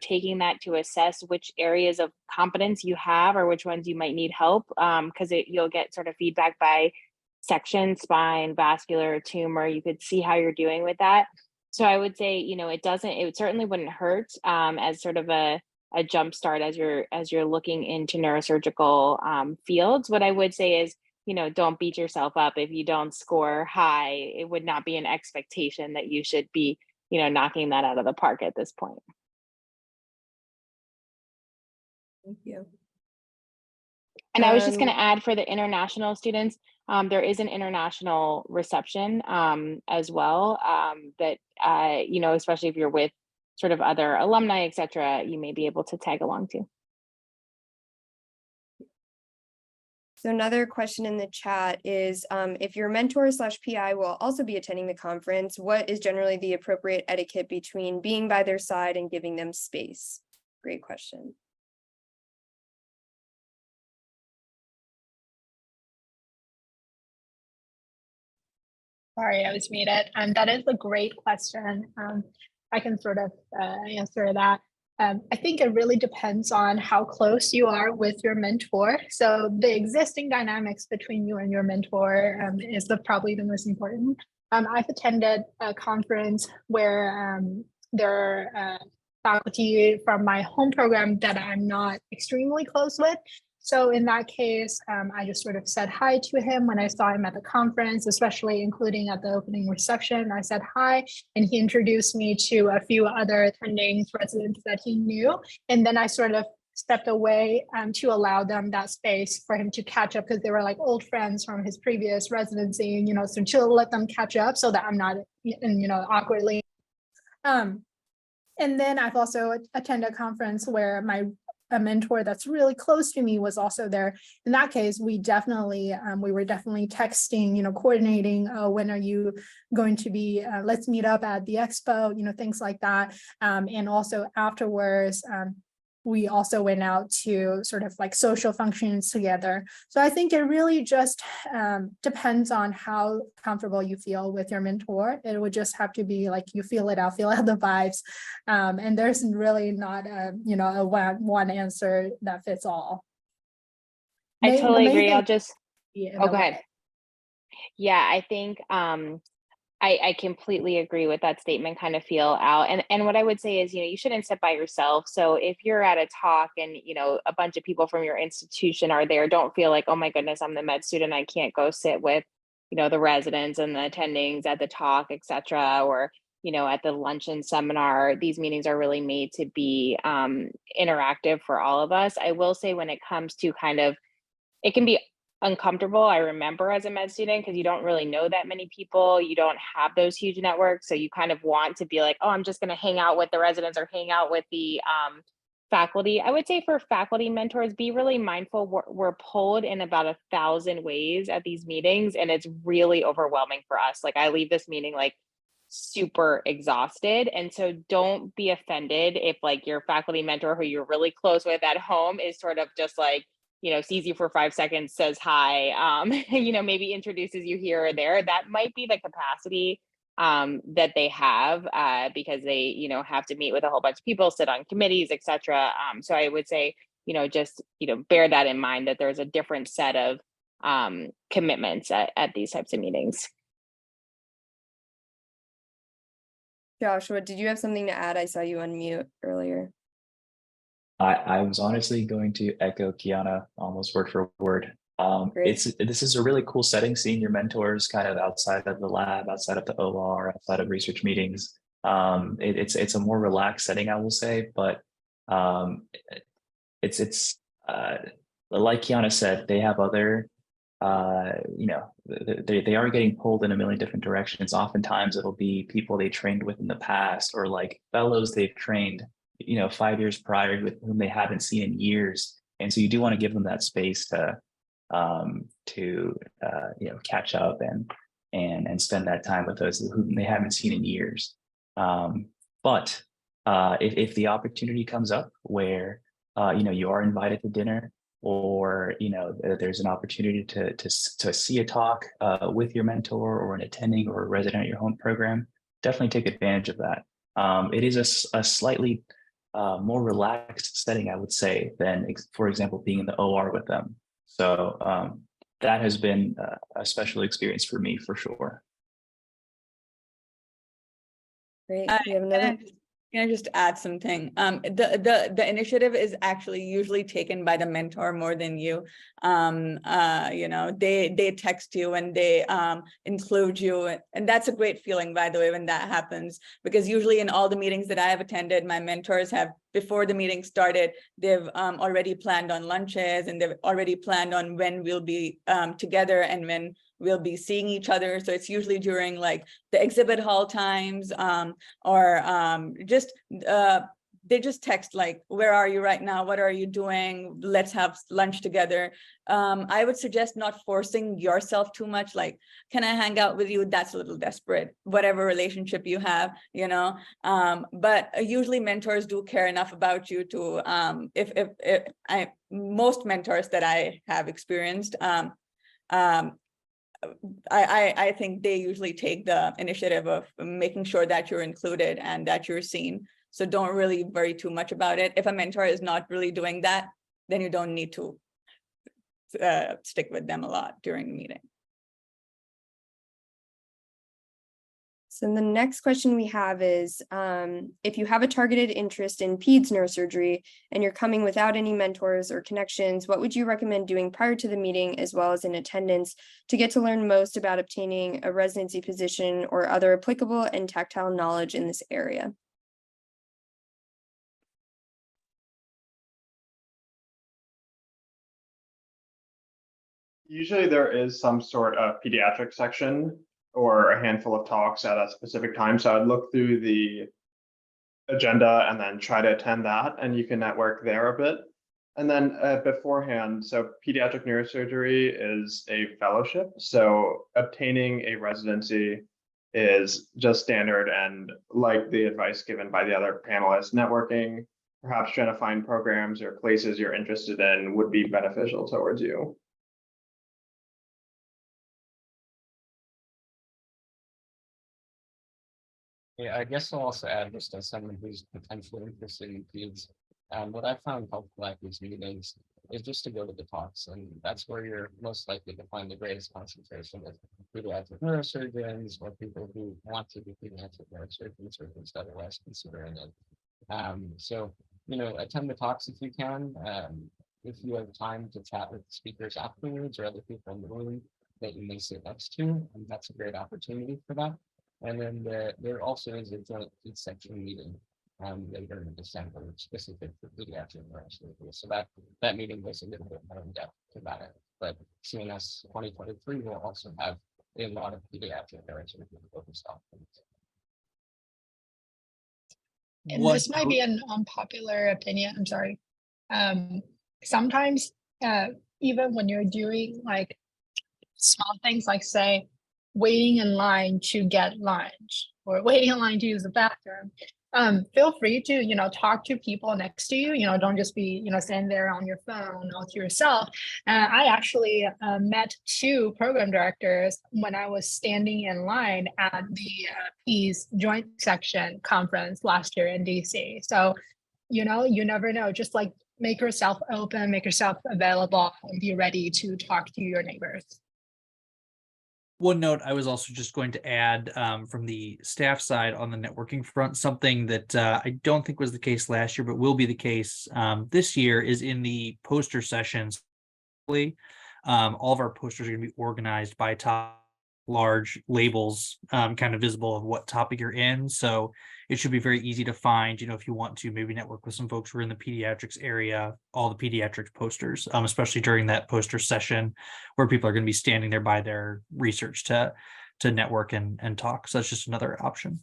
taking that to assess which areas of competence you have or which ones you might need help, because you'll get sort of feedback by section, spine, vascular, tumor. You could see how you're doing with that. So I would say, it certainly wouldn't hurt as sort of a jump start as you're looking into neurosurgical fields. What I would say is, don't beat yourself up if you don't score high. It would not be an expectation that you should be, knocking that out of the park at this point. Thank you. And I was just going to add for the international students, there is an international reception as well that, especially if you're with sort of other alumni, et cetera, you may be able to tag along to. So another question in the chat is, if your mentor/PI will also be attending the conference, what is generally the appropriate etiquette between being by their side and giving them space? Great question. Sorry, I was muted. That is a great question. I can sort of answer that. I think it really depends on how close you are with your mentor. So the existing dynamics between you and your mentor is probably the most important. I've attended a conference where there are faculty from my home program that I'm not extremely close with. So in that case, I just sort of said hi to him when I saw him at the conference, especially including at the opening reception. I said hi, and he introduced me to a few other attending residents that he knew. And then I sort of stepped away to allow them that space for him to catch up, because they were like old friends from his previous residency, so to let them catch up so that I'm not, awkwardly. And then I've also attended a conference where a mentor that's really close to me was also there. In that case, we were definitely texting, coordinating, when are you going to be, let's meet up at the expo, things like that. And also afterwards, we also went out to sort of like social functions together. So I think it really just depends on how comfortable you feel with your mentor. It would just have to be like you feel out the vibes. And there's really not a one answer that fits all. I totally agree. I'll just go ahead. Yeah, I think I completely agree with that statement, kind of feel out. And what I would say is, you shouldn't sit by yourself. So if you're at a talk and, a bunch of people from your institution are there, don't feel like, oh my goodness, I'm the med student, I can't go sit with, the residents and the attendings at the talk, et cetera, or, at the luncheon seminar. These meetings are really made to be interactive for all of us. I will say when it comes to it can be uncomfortable, I remember, as a med student, because you don't really know that many people, you don't have those huge networks, so you kind of want to be like, oh, I'm just going to hang out with the residents or hang out with the faculty. I would say for faculty mentors, be really mindful. We're pulled in about 1,000 ways at these meetings, and it's really overwhelming for us. Like, I leave this meeting like super exhausted, and so don't be offended if like your faculty mentor who you're really close with at home is sort of just like, sees you for 5 seconds, says hi, maybe introduces you here or there. That might be the capacity that they have, because they, have to meet with a whole bunch of people, sit on committees, etc. So I would say, just, bear that in mind, that there's a different set of commitments at these types of meetings. Joshua, did you have something to add? I saw you unmute earlier. I was honestly going to echo Kiana almost word for word. Great. This is a really cool setting, seeing your mentors kind of outside of the lab, outside of the OR, outside of research meetings. It's a more relaxed setting, I will say, but it's like Kiana said, they have other they are getting pulled in a million different directions. Oftentimes it'll be people they trained with in the past, or like fellows they've trained 5 years prior with whom they haven't seen in years. And so you do want to give them that space to catch up and spend that time with those whom they haven't seen in years. But if the opportunity comes up where you are invited to dinner, or there's an opportunity to see a talk with your mentor or an attending or a resident at your home program, definitely take advantage of that. It is a slightly more relaxed setting, I would say, than, for example, being in the OR with them. So that has been a special experience for me, for sure. Great. We have another. Can I just add something? The initiative is actually usually taken by the mentor more than you. They text you and they include you, and that's a great feeling, by the way, when that happens, because usually in all the meetings that I have attended, my mentors have, before the meeting started, they've already planned on lunches, and they've already planned on when we'll be together and when we'll be seeing each other. So it's usually during like the exhibit hall times, they just text like, where are you right now? What are you doing? Let's have lunch together. I would suggest not forcing yourself too much. Like, can I hang out with you? That's a little desperate, whatever relationship you have, but usually mentors do care enough about you to, most mentors that I have experienced, I think they usually take the initiative of making sure that you're included and that you're seen. So don't really worry too much about it. If a mentor is not really doing that, then you don't need to stick with them a lot during the meeting. So the next question we have is, if you have a targeted interest in peds neurosurgery and you're coming without any mentors or connections, what would you recommend doing prior to the meeting, as well as in attendance, to get to learn most about obtaining a residency position or other applicable and tactile knowledge in this area? Usually there is some sort of pediatric section or a handful of talks at a specific time. So I'd look through the agenda and then try to attend that, and you can network there a bit. And then beforehand, so pediatric neurosurgery is a fellowship. So obtaining a residency is just standard, and like the advice given by the other panelists, networking, perhaps trying to find programs or places you're interested in would be beneficial towards you. Yeah, I guess I'll also add, just as someone who's potentially interested in peds, what I found helpful at these meetings is just to go to the talks, and that's where you're most likely to find the greatest concentration of pediatric neurosurgeons or people who want to be pediatric neurosurgeons or just otherwise considering it. So, attend the talks if you can. If you have time to chat with speakers afterwards or other people in the room that you may sit next to, and that's a great opportunity for that. And then there also is a joint ped section meeting later in December, specific for pediatric neurosurgery. So that meeting goes a little bit more in depth about it. but CNS 2023 will also have a lot of pediatric areas that we're focused on. And What this might be an unpopular opinion, I'm sorry. Sometimes, even when you're doing like small things like say, waiting in line to get lunch or waiting in line to use the bathroom, feel free to, talk to people next to you, don't just be, standing there on your phone all to yourself. I actually met 2 program directors when I was standing in line at the Peace Joint Section Conference last year in DC. So, you never know, just like make yourself open, make yourself available, and be ready to talk to your neighbors. One note I was also just going to add from the staff side on the networking front, something that I don't think was the case last year, but will be the case this year, is in the poster sessions. All of our posters are going to be organized by large labels kind of visible of what topic you're in. So it should be very easy to find, if you want to maybe network with some folks who are in the pediatrics area, all the pediatrics posters, especially during that poster session where people are going to be standing there by their research to network and talk. So that's just another option.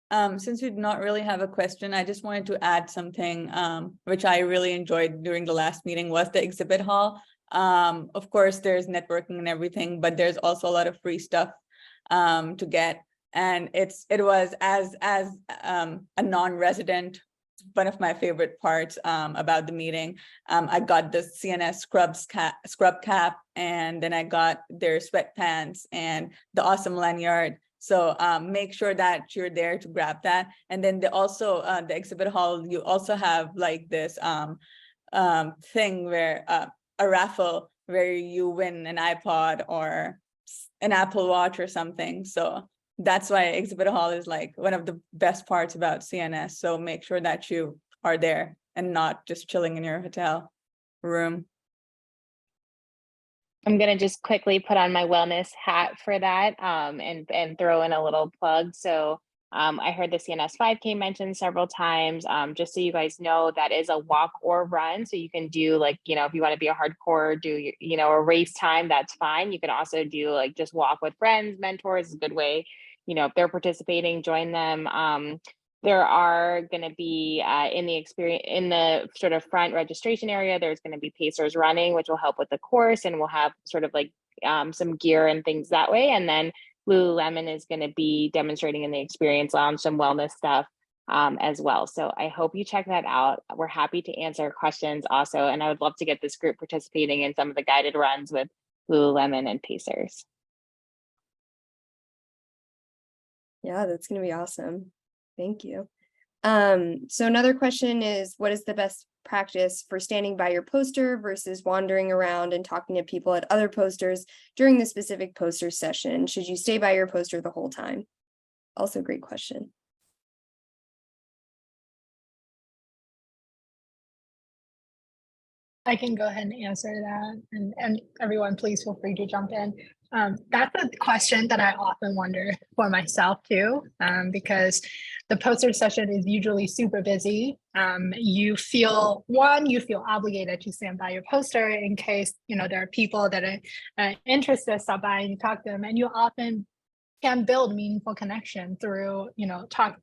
Since we did not really have a question, I just wanted to add something which I really enjoyed during the last meeting was the exhibit hall. Of course, there's networking and everything, but there's also a lot of free stuff to get. And it was as a non-resident, one of my favorite parts about the meeting. I got the CNS scrub cap, and then I got their sweatpants and the awesome lanyard. So make sure that you're there to grab that. And then the exhibit hall, you also have like this thing where a raffle where you win an iPod or an Apple Watch or something. So that's why exhibit hall is like one of the best parts about CNS. So make sure that you are there and not just chilling in your hotel room. I'm going to just quickly put on my wellness hat for that and throw in a little plug. So I heard the CNS 5K mentioned several times. Just so you guys know, that is a walk or run. So you can do like, if you want to be a hardcore, do, a race time, that's fine. You can also do like just walk with friends, mentors is a good way. If they're participating, join them. There are going to be in the sort of front registration area, there's going to be pacers running, which will help with the course, and we'll have sort of like some gear and things that way. And then Lululemon is going to be demonstrating in the experience lounge some wellness stuff as well. So I hope you check that out. We're happy to answer questions also. And I would love to get this group participating in some of the guided runs with Lululemon and pacers. Yeah, that's going to be awesome. Thank you. So another question is, what is the best practice for standing by your poster versus wandering around and talking to people at other posters during the specific poster session? Should you stay by your poster the whole time? Also, great question. I can go ahead and answer that, and everyone, please feel free to jump in. That's a question that I often wonder for myself too, because the poster session is usually super busy. You feel obligated to stand by your poster in case there are people that are interested, stop by and you talk to them, and you often can build meaningful connection through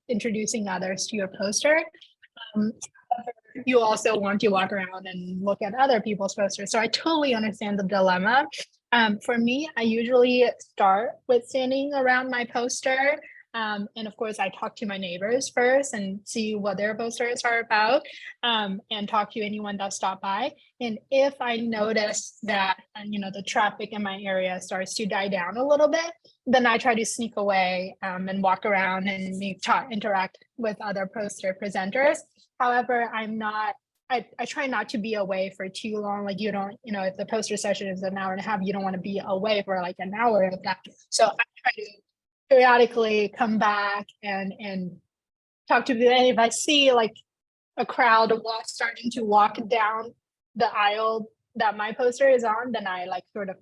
introducing others to your poster. You also want to walk around and look at other people's posters. So I totally understand the dilemma. For me, I usually start with standing around my poster. And of course, I talk to my neighbors first and see what their posters are about, and talk to anyone that stopped by. And if I notice that, the traffic in my area starts to die down a little bit, then I try to sneak away and walk around and interact with other poster presenters. However, I try not to be away for too long. Like if the poster session is an hour and a half, you don't want to be away for like an hour of that. So I try to periodically come back and talk to them. And if I see like a crowd starting to walk down the aisle that my poster is on, then I like sort of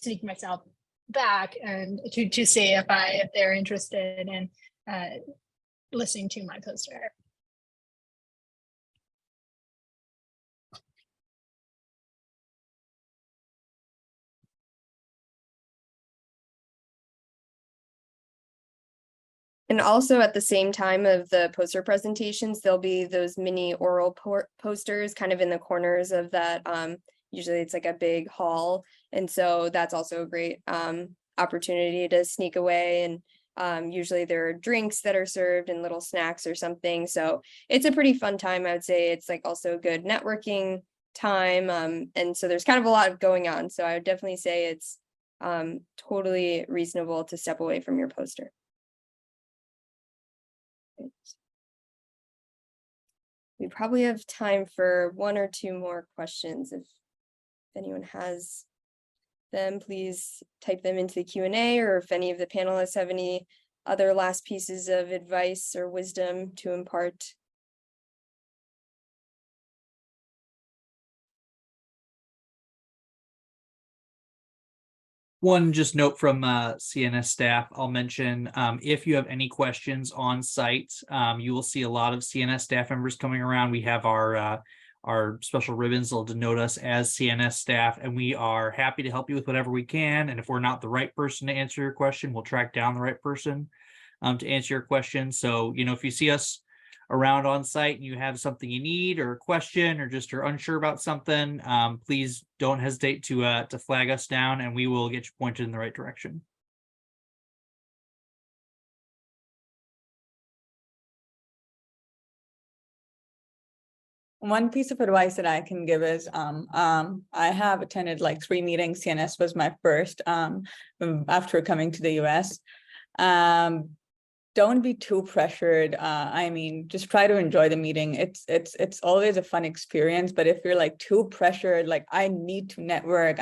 sneak myself back and to see if they're interested in listening to my poster. And also at the same time of the poster presentations, there'll be those mini oral posters kind of in the corners of that. Usually it's like a big hall. And so that's also a great opportunity to sneak away. And usually there are drinks that are served and little snacks or something. So it's a pretty fun time. I would say it's like also a good networking time. And so there's kind of a lot going on. So I would definitely say it's totally reasonable to step away from your poster. We probably have time for one or two more questions. If anyone has them, please type them into the Q&A, or if any of the panelists have any other last pieces of advice or wisdom to impart. One just note from CNS staff, I'll mention if you have any questions on site, you will see a lot of CNS staff members coming around. We have our special ribbons that'll denote us as CNS staff, and we are happy to help you with whatever we can. And if we're not the right person to answer your question, we'll track down the right person to answer your question. So, you know, if you see us around on site and you have something you need or a question or just are unsure about something, please don't hesitate to flag us down and we will get you pointed in the right direction. One piece of advice that I can give is I have attended like 3 meetings. CNS was my first after coming to the US. Don't be too pressured. I mean, just try to enjoy the meeting. It's always a fun experience, but if you're like too pressured, like I need to network,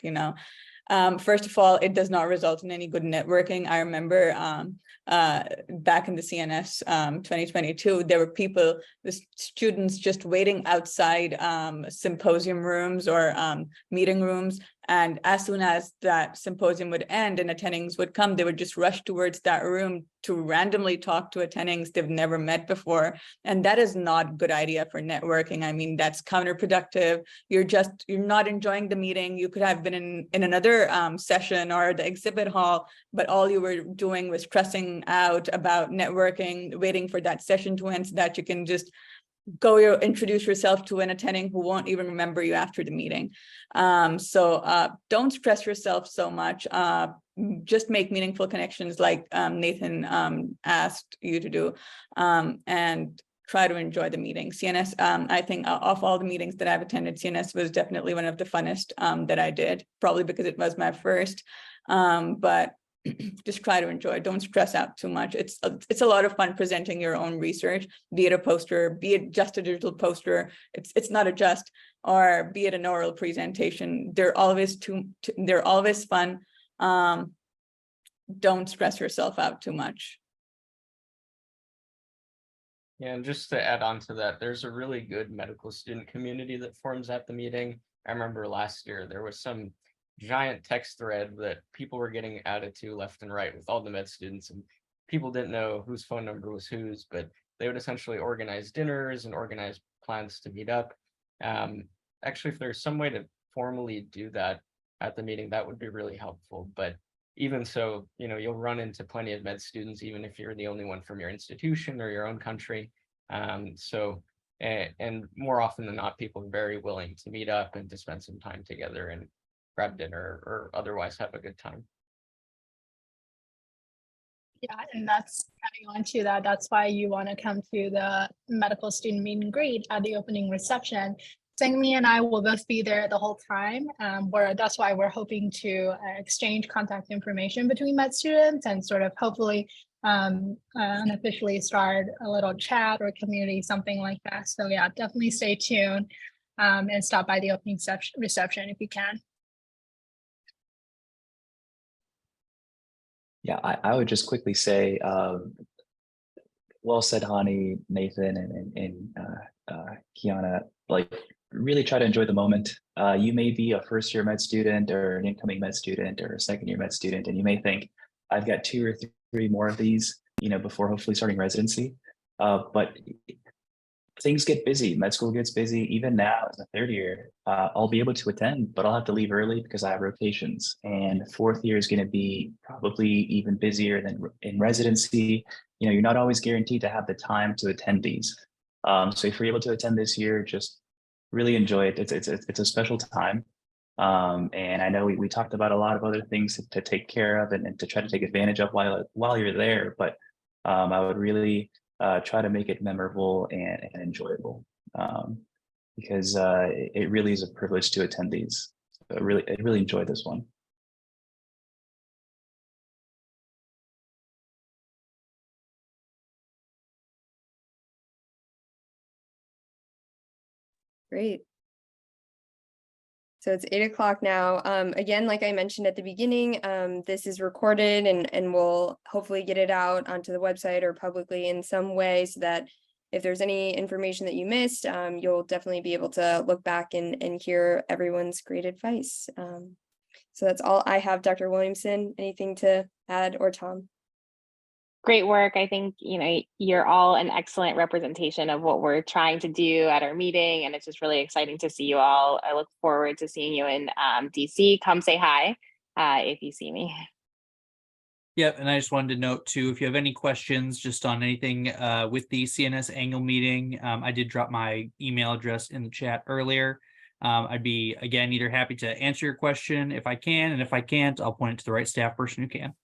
you know, first of all, it does not result in any good networking. I remember back in the CNS 2022, there were the students just waiting outside symposium rooms or meeting rooms. And as soon as that symposium would end and attendings would come, they would just rush towards that room to randomly talk to attendings they've never met before. And that is not a good idea for networking. I mean, that's counterproductive. You're not enjoying the meeting. You could have been in another session or the exhibit hall, but all you were doing was stressing out about networking, waiting for that session to end so that you can just go introduce yourself to an attending who won't even remember you after the meeting. So don't stress yourself so much. Just make meaningful connections like Nathan asked you to do, and try to enjoy the meeting. CNS, I think of all the meetings that I've attended, CNS was definitely one of the funnest that I did, probably because it was my first, but just try to enjoy. Don't stress out too much. It's a lot of fun presenting your own research, be it a poster, be it just a digital poster. It's not a just, or be it an oral presentation. They're always they're always fun. Don't stress yourself out too much. Yeah, and just to add on to that, there's a really good medical student community that forms at the meeting. I remember last year there was some giant text thread that people were getting added to left and right with all the med students, and people didn't know whose phone number was whose, but they would essentially organize dinners and organize plans to meet up. Actually, if there's some way to formally do that at the meeting, that would be really helpful. But even so, you know, you'll run into plenty of med students, even if you're the only one from your institution or your own country. And more often than not, people are very willing to meet up and to spend some time together and grab dinner or otherwise have a good time. Yeah, and that's adding on to that. That's why you want to come to the medical student meet and greet at the opening reception. Sangmi and I will both be there the whole time. That's why we're hoping to exchange contact information between med students and sort of hopefully unofficially start a little chat or community, something like that. So yeah, definitely stay tuned and stop by the opening reception if you can. Yeah, I would just quickly say, well said, Hani, Nathan, and Kiana. Like, really try to enjoy the moment. You may be a first year med student or an incoming med student or a second year med student, and you may think, I've got 2 or 3 more of these, before hopefully starting residency. But things get busy. Med school gets busy. Even now, as a third year, I'll be able to attend, but I'll have to leave early because I have rotations. And fourth year is going to be probably even busier than in residency. You're not always guaranteed to have the time to attend these. So if you're able to attend this year, just really enjoy it. It's a special time. And I know we talked about a lot of other things to take care of and to try to take advantage of while you're there. But I would really try to make it memorable and enjoyable, because it really is a privilege to attend these. I really enjoyed this one. Great. So it's 8 o'clock now. Again, like I mentioned at the beginning, this is recorded and we'll hopefully get it out onto the website or publicly in some way so that if there's any information that you missed, you'll definitely be able to look back and hear everyone's great advice. So that's all I have, Dr. Williamson. Anything to add, or Tom? Great work. I think, you're all an excellent representation of what we're trying to do at our meeting. And it's just really exciting to see you all. I look forward to seeing you in DC. Come say hi if you see me. Yep, and I just wanted to note too, if you have any questions just on anything with the CNS annual meeting, I did drop my email address in the chat earlier. I'd be, again, either happy to answer your question if I can, and if I can't, I'll point it to the right staff person who can.